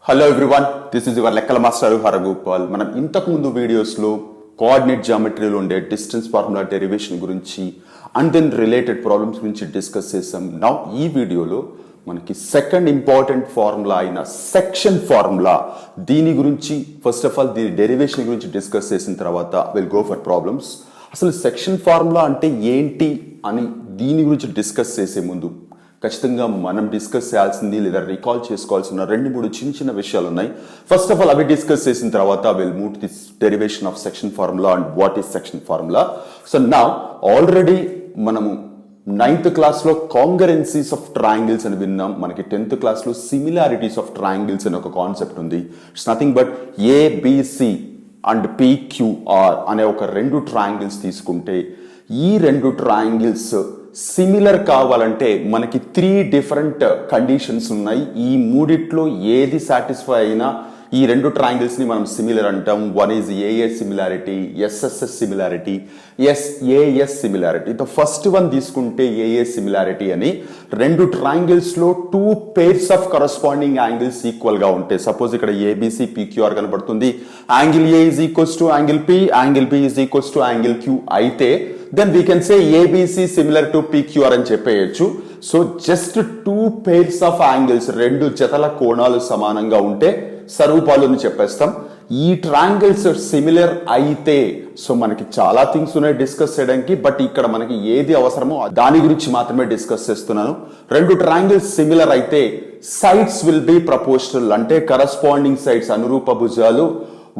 Hello everyone, this is your లెక్కల master Haragopal. మనం ఇంతకు ముందు వీడియోస్లో కోఆర్డినేట్ జామెట్రీలో ఉండే డిస్టెన్స్ ఫార్ములా డెరివేషన్ గురించి అండ్ దెన్ రిలేటెడ్ ప్రాబ్లమ్స్ గురించి డిస్కస్ చేసాం. నౌ ఈ వీడియోలో మనకి సెకండ్ ఇంపార్టెంట్ ఫార్ములా అయిన సెక్షన్ ఫార్ములా, దీని గురించి ఫస్ట్ ఆఫ్ ఆల్ దీని డెరివేషన్ గురించి డిస్కస్ చేసిన తర్వాత విల్ గో ఫర్ ప్రాబ్లమ్స్. అసలు సెక్షన్ ఫార్ములా అంటే ఏంటి అని దీని గురించి డిస్కస్ చేసే ముందు ఖచ్చితంగా మనం డిస్కస్ చేయాల్సింది లేదా రికాల్ చేసుకోవాల్సిన 2-3 చిన్న విషయాలు ఉన్నాయి. ఫస్ట్ ఆఫ్ ఆల్ అవి డిస్కస్ చేసిన తర్వాత will move to this derivation of section formula and what is section formula. So now already మనము 9th క్లాస్లో కాంగరెన్సీస్ ఆఫ్ ట్రయాంగిల్స్ అని విన్నాం. మనకి 10th క్లాస్లో సిమిలారిటీస్ ఆఫ్ ట్రయాంగిల్స్ అని ఒక కాన్సెప్ట్ ఉంది. It's nothing but ABC and PQR అనే ఒక 2 ట్రయాంగిల్స్ తీసుకుంటే ఈ 2 ట్రయాంగిల్స్ సిమిలర్ కావాలంటే మనకి 3 డిఫరెంట్ కండిషన్స్ ఉన్నాయి. ఈ మూడిట్లో ఏది సాటిస్ఫై అయినా ఈ 2 ట్రయాంగిల్స్ ని మనం సిమిలర్ అంటాం. One is AA similarity, SSS similarity, SAS similarity. The first one తీసుకుంటే ఏఏ సిమిలారిటీ అని 2 ట్రయాంగిల్స్ లో 2 pairs of corresponding angles equal గా ఉంటాయి. సపోజ్ ఇక్కడ ఏబిసి పిక్యూఆర్ కనబడుతుంది. Angle A is equals to angle P, angle B is equals to angle Q అయితే then we can say ABC similar to PQR అని చెప్పేయచ్చు. So just 2 pairs of angles, 2 జతల కోణాలు సమానంగా ఉంటే స్వరూపాలు అని చెప్పేస్తాం. ఈ ట్రయాంగిల్స్ సిమిలర్ అయితే సో మనకి చాలా థింగ్స్ ఉన్నాయి డిస్కస్ చేయడానికి, బట్ ఇక్కడ మనకి ఏది అవసరమో దాని గురించి మాత్రమే డిస్కస్ చేస్తున్నాను. 2 ట్రయాంగిల్స్ సిమిలర్ అయితే సైడ్స్ విల్ బి ప్రపోర్షనల్, అంటే కరస్పాండింగ్ సైడ్స్ అనురూప భుజాలు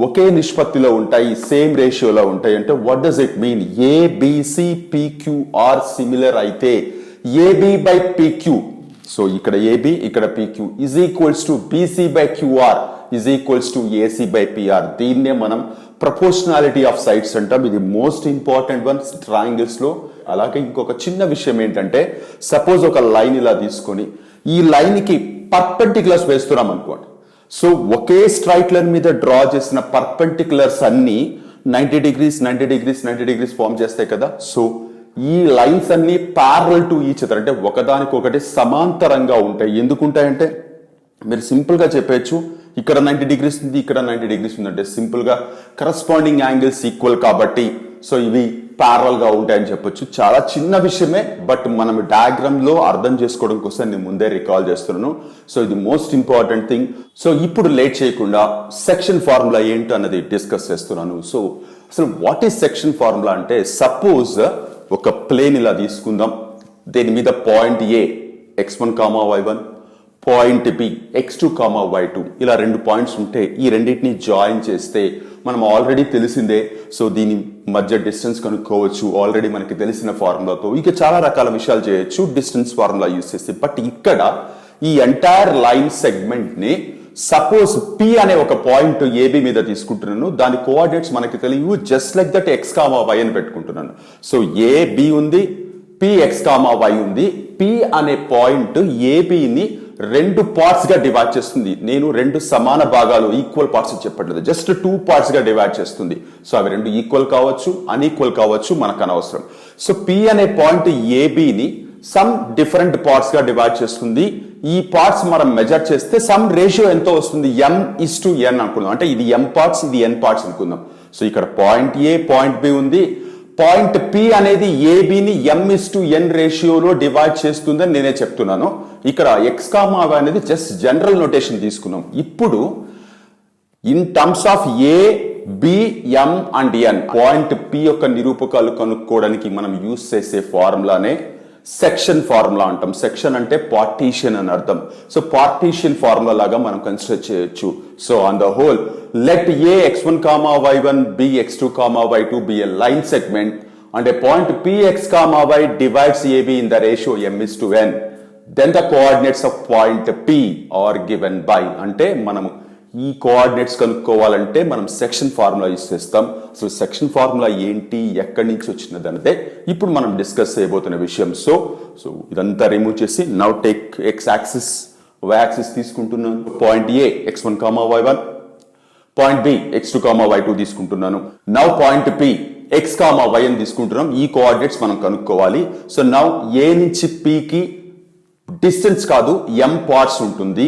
ఒకే నిష్పత్తిలో ఉంటాయి, సేమ్ రేషియోలో ఉంటాయి. అంటే what does it mean? ABC PQR similar అయితే ఏబి బై పిక్యూ, సో ఇక్కడ ఏబి ఇక్కడ PQ is equals to BC by QR is equals to AC by PR. దీన్నే మనం ప్రపోర్షనాలిటీ ఆఫ్ సైడ్స్ అంటాం. ఇది మోస్ట్ ఇంపార్టెంట్ వన్ ట్రయాంగిల్స్ లో. అలాగే ఇంకొక చిన్న విషయం ఏంటంటే, సపోజ్ ఒక లైన్ ఇలా తీసుకొని ఈ లైన్ కి పర్పెండిక్యులర్స్ వేస్తున్నాం అనుకోండి. సో ఒకే స్ట్రైట్ లైన్ మీద డ్రా చేసిన పర్పెండిక్యులర్స్ అన్ని 90 డిగ్రీస్ 90 డిగ్రీస్ 90 డిగ్రీస్ ఫార్మ్ చేస్తాయి కదా. సో ఈ లైన్స్ అన్ని ప్యారలల్ టు ఈచ్ అదర్, అంటే ఒకదానికొకటి సమాంతరంగా ఉంటాయి. ఎందుకు ఉంటాయంటే మీరు సింపుల్ గా చెప్పచ్చు, ఇక్కడ 90 డిగ్రీస్ ఉంది, ఇక్కడ 90 డిగ్రీస్ ఉంది అంటే సింపుల్ గా కరస్పాండింగ్ యాంగిల్స్ ఈక్వల్ కాబట్టి సో ఇవి ప్యారల్ గా ఉంటాయని చెప్పొచ్చు. చాలా చిన్న విషయమే, బట్ మనం డయాగ్రామ్ లో అర్థం చేసుకోవడం కోసం నేను ముందే రికాల్ చేస్తున్నాను. సో ఇది మోస్ట్ ఇంపార్టెంట్ థింగ్. సో ఇప్పుడు లేట్ చేయకుండా సెక్షన్ ఫార్ములా ఏంటో అన్నది డిస్కస్ చేస్తున్నాను. సో అసలు వాట్ ఈస్ సెక్షన్ ఫార్ములా అంటే, సపోజ్ ఒక ప్లేన్ ఇలా తీసుకుందాం. దీని మీద point A x1, y1, point B x2, y2 ఇలా 2 పాయింట్స్ ఉంటే ఈ రెండింటిని జాయిన్ చేస్తే మనం ఆల్రెడీ తెలిసిందే. సో దీని మధ్య డిస్టెన్స్ కనుక్కోవచ్చు ఆల్రెడీ మనకి తెలిసిన ఫార్ములాతో. ఇక చాలా రకాల విషయాలు చేయొచ్చు డిస్టెన్స్ ఫార్ములా యూజ్ చేసి. బట్ ఇక్కడ ఈ ఎంటైర్ లైన్ సెగ్మెంట్ ని సపోజ్ పి అనే ఒక పాయింట్ ఏబి మీద తీసుకుంటున్నాను. దాని కోఆర్డినేట్స్ మనకి తెలియవు, just like that x, y అని పెట్టుకుంటున్నాను. సో ఏ బి ఉంది, పి x, y ఉంది. పి అనే పాయింట్ ఏబిని 2 పార్ట్స్ గా డివైడ్ చేస్తుంది. నేను 2 సమాన భాగాలు ఈక్వల్ పార్ట్స్ చెప్పట్లేదు, జస్ట్ 2 పార్ట్స్ గా డివైడ్ చేస్తుంది. సో అవి 2 ఈక్వల్ కావచ్చు, అన్ఈక్వల్ కావచ్చు, మనకు అనవసరం. సో పి అనే పాయింట్ ఏబిని సమ్ డిఫరెంట్ పార్ట్స్ గా డివైడ్ చేస్తుంది. ఈ పార్ట్స్ మనం మెజర్ చేస్తే సమ్ రేషియో ఎంతో వస్తుంది, m:n అనుకుందాం. అంటే ఇది m పార్ట్స్, ఇది n పార్ట్స్ అనుకుందాం. సో ఇక్కడ పాయింట్ ఏ పాయింట్ బి ఉంది. పాయింట్ పి అనేది ఏబిని m:n రేషియోలో డివైడ్ చేస్తుందని నేనే చెప్తున్నాను. ఇక్కడ x, y అనేది జస్ట్ జనరల్ నోటేషన్ తీసుకున్నాం. ఇప్పుడు in terms of A, B, m and n point P యొక్క నిరూపకాలు కనుక్కోవడానికి మనం యూజ్ చేసే ఫార్ములానే సెక్షన్ ఫార్ములా అంటాం. సెక్షన్ అంటే పార్టీషన్ అని అర్థం. సో పార్టీషన్ ఫార్ములా లాగా మనం కన్సిడర్ చేయొచ్చు. So on the whole let A x1, y1, b x2, y2 be a line segment and a point px, y divides AB in the ratio m:n. Then the coordinates of point P are given by, అంటే మనము ఈ coordinates కనుక్కోవాలంటే మనం section formula use చేస్తాం. So section formula ఏంటి, ఎక్కడి నుంచి వచ్చినది అన్నదే ఇప్పుడు మనం డిస్కస్ చేయబోతున్న విషయం. సో ఇదంతా రిమూవ్ చేసి now take X axis, Y axis తీసుకుంటున్నాను. Point A x1, y1, point B x2, y2 తీసుకుంటున్నాను. Now point P x, y అని తీసుకుంటున్నాం. ఈ కోఆర్డినేట్స్ మనం కనుక్కోవాలి. సో నౌ ఏ నుంచి పి కి డిస్టెన్స్ కాదు m పార్ట్స్ ఉంటుంది.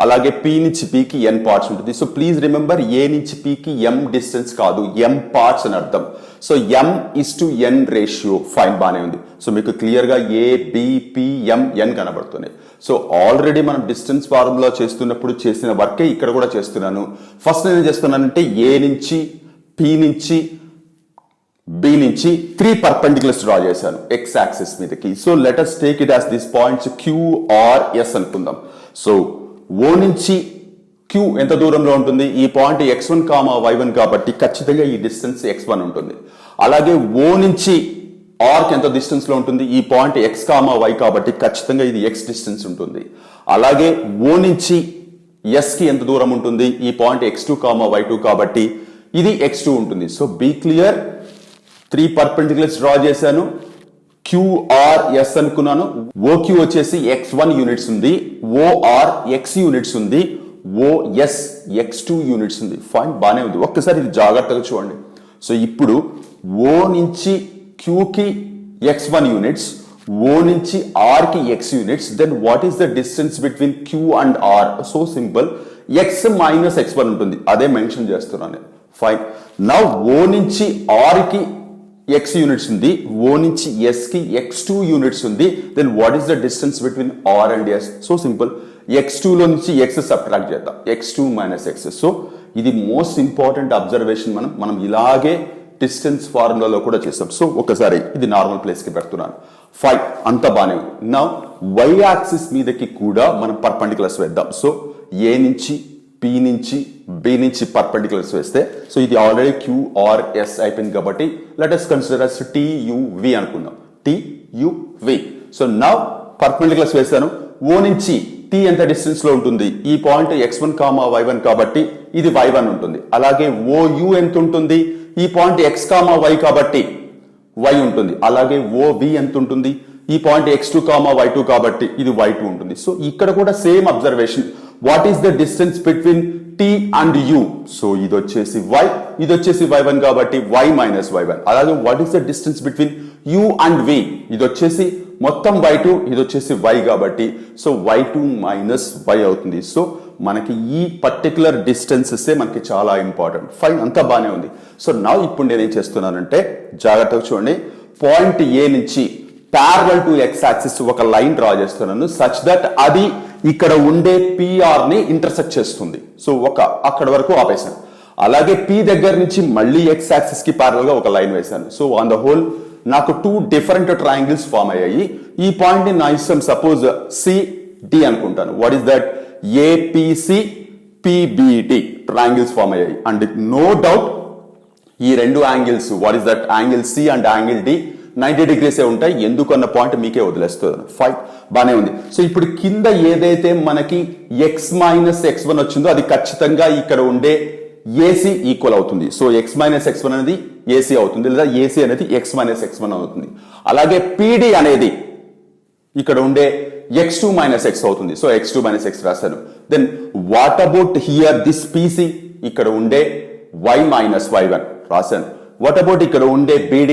అలాగే పి నుంచి పికి ఎన్ పార్ట్స్ ఉంటుంది. సో ప్లీజ్ రిమెంబర్, ఏ నుంచి పికి ఎం డిస్టెన్స్ కాదు, ఎం పార్ట్స్ అని అర్థం. So m/n ratio. ఫైన్, బానే ఉంది. సో మీకు క్లియర్ గా ఏ బి పి ఎం ఎన్ కనబడుతున్నాయి. సో ఆల్రెడీ మనం డిస్టెన్స్ ఫార్ములా చేస్తున్నప్పుడు చేసిన వర్కే ఇక్కడ కూడా చేస్తున్నాను. ఫస్ట్ నేను చేస్తున్నానంటే ఏ నుంచి పి నుంచి బి నుంచి 3 పర్పెండిక్యులర్స్ డ్రా చేశాను ఎక్స్ యాక్సిస్ మీదకి. So let us take it as this points QRS అనుకుందాం. సో ఓ నుంచి క్యూ ఎంత దూరంలో ఉంటుంది? ఈ పాయింట్ x1, y1 కాబట్టి ఖచ్చితంగా ఈ డిస్టెన్స్ x1 ఉంటుంది. అలాగే ఓ నుంచి ఆర్ కి ఎంత డిస్టెన్స్ లో ఉంటుంది? ఈ పాయింట్ x, y కాబట్టి ఖచ్చితంగా ఇది x డిస్టెన్స్ ఉంటుంది. అలాగే ఓ నుంచి ఎస్ కి ఎంత దూరం ఉంటుంది? ఈ పాయింట్ x2, y2 కాబట్టి ఇది x2 ఉంటుంది. So be clear, 3 perpendiculars draw చేశాను, QRS అనుకున్నాను. OQ వచ్చేసి x1 యూనిట్స్ ఉంది, OR x యూనిట్స్ ఉంది, OS x2 యూనిట్స్ ఉంది. ఫైన్, బానే ఉంది. ఒక్కసారి ఇది జాగ్రత్తగా చూడండి. సో ఇప్పుడు O నుంచి Q కి x1 యూనిట్స్, O నుంచి R కి x units. Then what is the distance between Q and R? So simple, x minus x1 ఉంటుంది. అదే మెన్షన్ చేస్తున్నాను నేను. ఫైన్, నౌ O నుంచి R కి x యూనిట్స్ ఉంది, O నుంచి S కి x2 యూనిట్స్ ఉంది. Then what is the distance between R and S? So simple, x2 లో నుంచి x సబ్ట్రాక్ట్ చేద్దాం, x2 మైనస్ x. సో ఇది మోస్ట్ ఇంపార్టెంట్ అబ్జర్వేషన్. మనం ఇలాగే డిస్టెన్స్ ఫార్ములాలో కూడా చేస్తాం. సో ఒకసారి ఇది నార్మల్ ప్లేస్ కి పెడుతున్నాను. ఫైన్, అంత బానే ఉంది. నౌ y యాక్సిస్ మీదకి కూడా మనం పర్పెండిక్యులర్స్ వేద్దాం. సో ఏ నుంచి పి నుంచి బి నుంచి పర్పెండిక్యులర్స్ వేస్తే, సో ఇది ఆల్రెడీ QRS అయిపోయింది కాబట్టి let us consider as TUV అనుకుందాం. TUV. సో నౌ పర్పెండిక్యులర్స్ వేసాను. ఓ నుంచి T ఎంత డిస్టెన్స్ లో ఉంటుంది? ఈ పాయింట్ x1, y1 కాబట్టి ఇది y1 ఉంటుంది. అలాగే OU ఎంత ఉంటుంది? ఈ పాయింట్ x, y కాబట్టి y ఉంటుంది. అలాగే OV ఎంత ఉంటుంది? ఈ పాయింట్ x2, y2 కాబట్టి ఇది y2 ఉంటుంది. సో ఇక్కడ కూడా same observation. What is the distance between T and U? So ఇది వచ్చేసి y, ఇది వచ్చేసి y1 కాబట్టి y మైనస్ y1. అలాగే what is the distance between U and V? ఇది వచ్చేసి మొత్తం y2, ఇది వచ్చేసి y కాబట్టి సో y2 మైనస్ y అవుతుంది. సో మనకి ఈ పర్టికులర్ డిస్టెన్సెస్ మనకి చాలా ఇంపార్టెంట్. ఫైన్, అంతా బానే ఉంది. సో నా ఇప్పుడు నేనేం చేస్తున్నానంటే జాగ్రత్తగా చూడండి, పాయింట్ ఏ నుంచి ప్యారలల్ టు x యాక్సిస్ ఒక లైన్ డ్రా చేస్తున్నాను సచ్ దట్ అది ఇక్కడ ఉండే PR ని ఇంటర్సెక్ట్ చేస్తుంది. సో అక్కడ వరకు ఆపేసాను. అలాగే P దగ్గర నుంచి మళ్ళీ x యాక్సిస్ కి ప్యారలల్ గా ఒక లైన్ వేశాను. సో ఆన్ ద హోల్ నాకు 2 డిఫరెంట్ ట్రయాంగిల్స్ ఫామ్ అయ్యాయి. ఈ పాయింట్ ని నా ఇష్టం, సపోజ్ CD అనుకుంటాను. What is that? APC PBD triangles form అయ్యాయి. అండ్ నో డౌట్ ఈ రెండు angles, what is that? Angle C and angle D 90 డిగ్రీసే ఉంటాయి. ఎందుకు అన్న పాయింట్ మీకే వదిలేస్తున్నాను. ఫైన్, బానే ఉంది. సో ఇప్పుడు కింద ఏదైతే మనకి x మైనస్ x1 వచ్చిందో అది ఖచ్చితంగా ఇక్కడ ఉండే AC ఈక్వల్ అవుతుంది. సో x మైనస్ x1 అనేది AC అవుతుంది, లేదా AC అనేది x మైనస్ x1 అవుతుంది. అలాగే PD అనేది ఇక్కడ ఉండే x2 మైనస్ x అవుతుంది. సో x2 మైనస్ x రాశాను. Then what about here this PC? ఇక్కడ ఉండే y మైనస్ y1 రాశాను. వాట్ అబౌట్ ఇక్కడ ఉండే BD?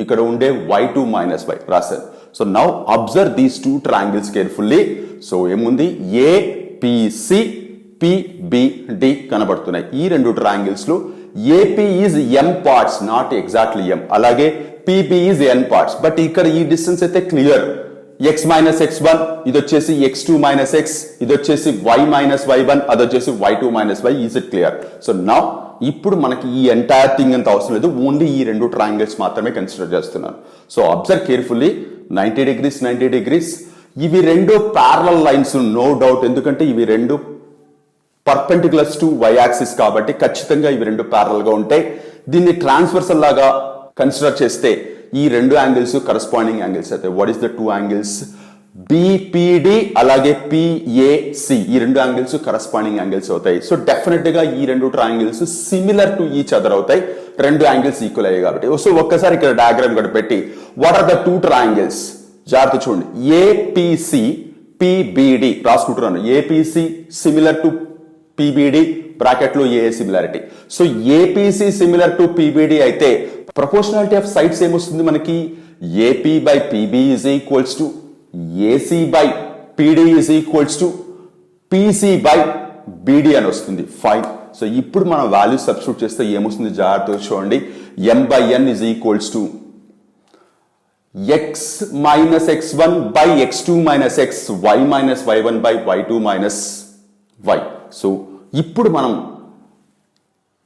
ఇక్కడ ఉండే y2 మైనస్ y రాశాను. So now observe these 2 triangles carefully. So ఏముంది? APC PBD కనబడుతున్నాయి. ఈ రెండు ట్రయాంగిల్స్ లో AP is m parts, not exactly m. అలాగే PB is n parts. But ఇక్కడ ఈ డిస్టెన్స్ అయితే క్లియర్. x మైనస్ x1, ఇది వచ్చేసి x2 మైనస్ x, ఇది వచ్చేసి y మైనస్ y1, అది వచ్చేసి y2 minus y. Is it clear? So now ఇప్పుడు మనకి ఈ ఎంటైర్ థింగ్ అంత అవసరం లేదు, ఓన్లీ ఈ రెండు ట్రయాంగిల్స్ మాత్రమే కన్సిడర్ చేస్తున్నాను. So observe carefully, 90 degrees 90 degrees. ఇవి రెండు ప్యారలల్ లైన్స్, నో డౌట్. ఎందుకంటే ఇవి రెండు పర్పెండిక్యులర్స్ టు y యాక్సిస్ కాబట్టి ఖచ్చితంగా ఇవి రెండు ప్యారలల్ గా ఉంటాయి. దీన్ని ట్రాన్స్వర్సల్ లాగా కన్సిడర్ చేస్తే ఈ రెండు యాంగిల్స్ కరస్పాండింగ్ యాంగిల్స్ అయితే what is the 2 angles? BPD అలాగే PAC, ఈ రెండు యాంగిల్స్ కరస్పాండింగ్ యాంగిల్స్ అవుతాయి. సో డెఫినెట్ గా ఈ రెండు triangles similar to each other అవుతాయి, రెండు యాంగిల్స్ ఈక్వల్ అయ్యాయి కాబట్టి. సో ఒక్కసారి ఇక్కడ డయాగ్రామ్ కూడా పెట్టి వాట్ ఆర్ ద 2 ట్రయాంగిల్స్? జాగ్రత్త చూడండి. APC PBD రాసుకుంటున్నాను. APC similar to PBD, bracket లో AA similarity. So APC similar to PBD అయితే ప్రపోర్షనాలిటీ ఆఫ్ సైడ్స్ ఏమొస్తుంది మనకి? AP by PB is equals to AC by PD is equals to PC by BD అని వస్తుంది. Fine. So ఇప్పుడు మనం value substitute చేస్తే ఏమొస్తుంది జాగ్రత్తగా చూడండి. M by n is equals to x minus x1 by x2 minus x, y minus y1 by y2 minus y. So ఇప్పుడు మనం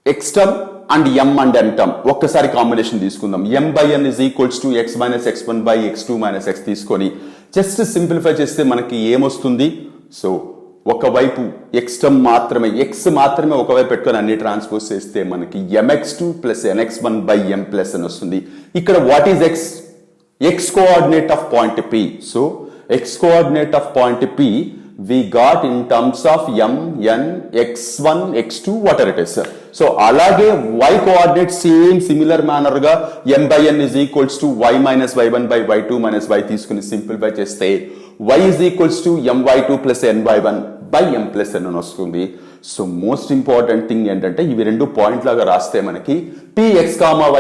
x term and m and n term ఒక్కసారి combination తీసుకుందాం. m by n is equals to x minus x1 by x2 minus x తీసుకొని just simplify చేస్తే మనకి ఏమొస్తుంది? So ఒకవైపు x term మాత్రమే, x మాత్రమే ఒకవైపు పెట్టుకొని అన్ని ట్రాన్స్పోజ్ చేస్తే మనకి mx2 plus nx1 by m plus n వస్తుంది. ఇక్కడ what is x coordinate of point P. So x coordinate of point P we got in terms of m, n, x1, x2, whatever it is. So అలాగే y coordinate similar manner గా m by n is equals to y minus y1 by y2 minus y తీసుకుని simplify చేస్తే y is equals to my2 plus ny1 by m plus n అని వస్తుంది. So most important thing ఏంటంటే ఇవి రెండు point లాగా రాస్తే మనకి px,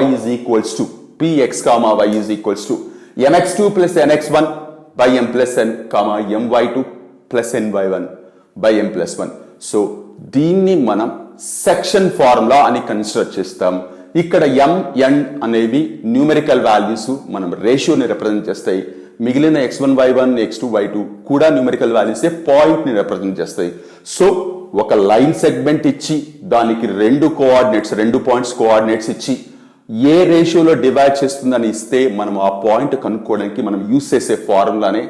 y is equals to px, y is equals to mx2 plus nx1 by m plus n, my2 plus ny1 by m plus 1. So దీన్ని మనం సెక్షన్ ఫార్ములా అని consider చేస్తాం. ఇక్కడ m, n అనేవి న్యూమెరికల్ వాల్యూస్, మనం రేషియోని represent చేస్తాయి. మిగిలిన x1 y1 x2 y2 కూడా న్యూమెరికల్ వాల్యూస్ పాయింట్ ని రిప్రజెంట్ చేస్తాయి. సో ఒక లైన్ సెగ్మెంట్ ఇచ్చి దానికి రెండు పాయింట్స్ కోఆర్డినేట్స్ ఇచ్చి ఏ రేషియోలో డివైడ్ చేస్తుందని ఇస్తే మనం ఆ పాయింట్ కనుక్కోవడానికి మనం యూస్ చేసే ఫార్ములానే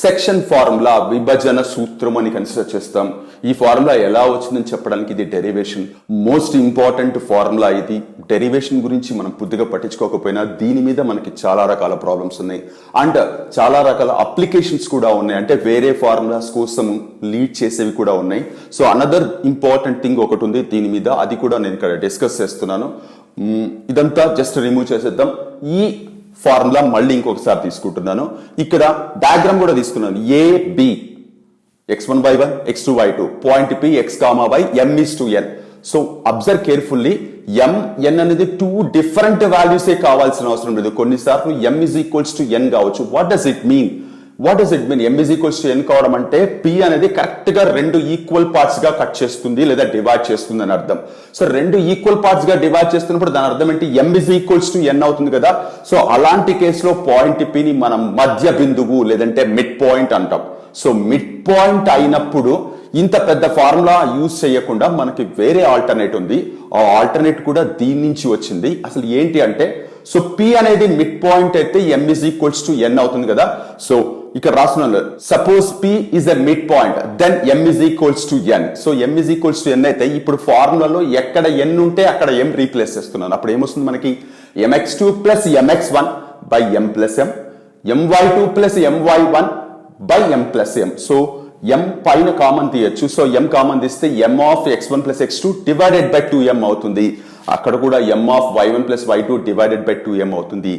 సెక్షన్ ఫార్ములా, విభజన సూత్రం అని కన్సిడర్ చేస్తాం. ఈ ఫార్ములా ఎలా వచ్చిందని చెప్పడానికి ఇది డెరివేషన్, మోస్ట్ ఇంపార్టెంట్ ఫార్ములా ఇది. డెరివేషన్ గురించి మనం పూర్తిగా పట్టించుకోకపోయినా దీని మీద మనకి చాలా రకాల ప్రాబ్లమ్స్ ఉన్నాయి అండ్ చాలా రకాల అప్లికేషన్స్ కూడా ఉన్నాయి. అంటే వేరే ఫార్ములాస్ కోసం లీడ్ చేసేవి కూడా ఉన్నాయి. సో అనదర్ ఇంపార్టెంట్ థింగ్ ఒకటి ఉంది దీని మీద, అది కూడా నేను ఇక్కడ డిస్కస్ చేస్తున్నాను. ఇదంతా జస్ట్ రిమూవ్ చేసేద్దాం. ఈ ఫార్ములా మళ్ళీ ఇంకొకసారి తీసుకుంటున్నాను. ఇక్కడ డయాగ్రామ్ కూడా తీసుకున్నాను. A B x1 y1 x2 y2 point p x, y m is to n. So observe carefully, m, n అనేది టూ డిఫరెంట్ వాల్యూసే కావాల్సిన అవసరం లేదు. కొన్నిసార్లు m is equals to n కావచ్చు. What does it mean? m is equals to n కావడం అంటే p అనేది కరెక్ట్ గా రెండు ఈక్వల్ పార్ట్స్ గా కట్ చేస్తుంది లేదా డివైడ్ చేస్తుంది అని అర్థం. సో రెండు ఈక్వల్ పార్ట్స్ గా డివైడ్ చేస్తున్నప్పుడు దాని అర్థం ఏంటి? m is equals to n అవుతుంది కదా. సో అలాంటి కేసులో పాయింట్ p ని మనం మధ్య బిందువు లేదంటే మిడ్ పాయింట్ అంటాం. సో మిడ్ పాయింట్ అయినప్పుడు ఇంత పెద్ద ఫార్ములా యూజ్ చేయకుండా మనకి వేరే ఆల్టర్నేట్ ఉంది. ఆ ఆల్టర్నేట్ కూడా దీని నుంచి వచ్చింది. అసలు ఏంటి అంటే, సో p అనేది మిడ్ పాయింట్ అయితే m is equals to n అవుతుంది కదా. సో ఇక్కడ రాస్తున్నాను, suppose p is a mid point, then m is equals to n. So m is equals to n అయితే ఇప్పుడు ఫార్ములాలో ఎక్కడ n ఉంటే అక్కడ m రీప్లేస్ చేస్తున్నాను. అప్పుడు ఏమొస్తుంది మనకి? mx2 plus mx1 by m plus m, my2 plus my1 by m plus m. So m పైన కామన్ తీయచ్చు. సో m కామన్ తీస్తే m of x1 plus x2 divided by 2m అవుతుంది. అక్కడ కూడా m of y1 plus y2 divided by 2m అవుతుంది.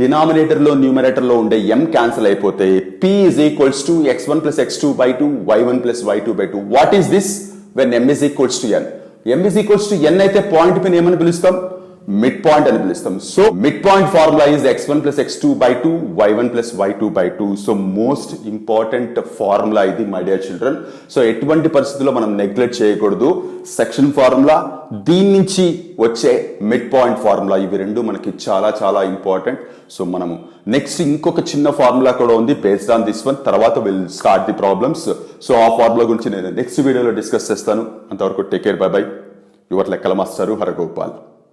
Denominator లో numerator లో ఉండే m క్యాన్సిల్ అయిపోతే p is equals to x1 plus x2 by 2 y1 plus y2 by 2. What is this when m is equals to n? m is equals to n అయితే point పైన ఏమని పిలుస్తాం? Mid point అని పిలుస్తాం. So mid point formula is x1 plus x2 by 2 y1 plus y2 by 2. So most important formula ఇది my dear children. So ఎటువంటి పరిస్థితుల్లో మనం నెగ్లెక్ట్ చేయకూడదు. సెక్షన్ ఫార్ములా, దీని నుంచి వచ్చే మిడ్ పాయింట్ ఫార్ములా, ఇవి రెండు మనకి చాలా చాలా ఇంపార్టెంట్. సో మనము నెక్స్ట్ ఇంకొక చిన్న ఫార్ములా కూడా ఉంది బేస్డ్ ఆన్ దిస్ వన్. తర్వాత will start the problems. So ఆ ఫార్ములా గురించి నేను నెక్స్ట్ వీడియోలో డిస్కస్ చేస్తాను. అంతవరకు take care, by by. Your లెక్కల మాస్టరు హరగోపాల్.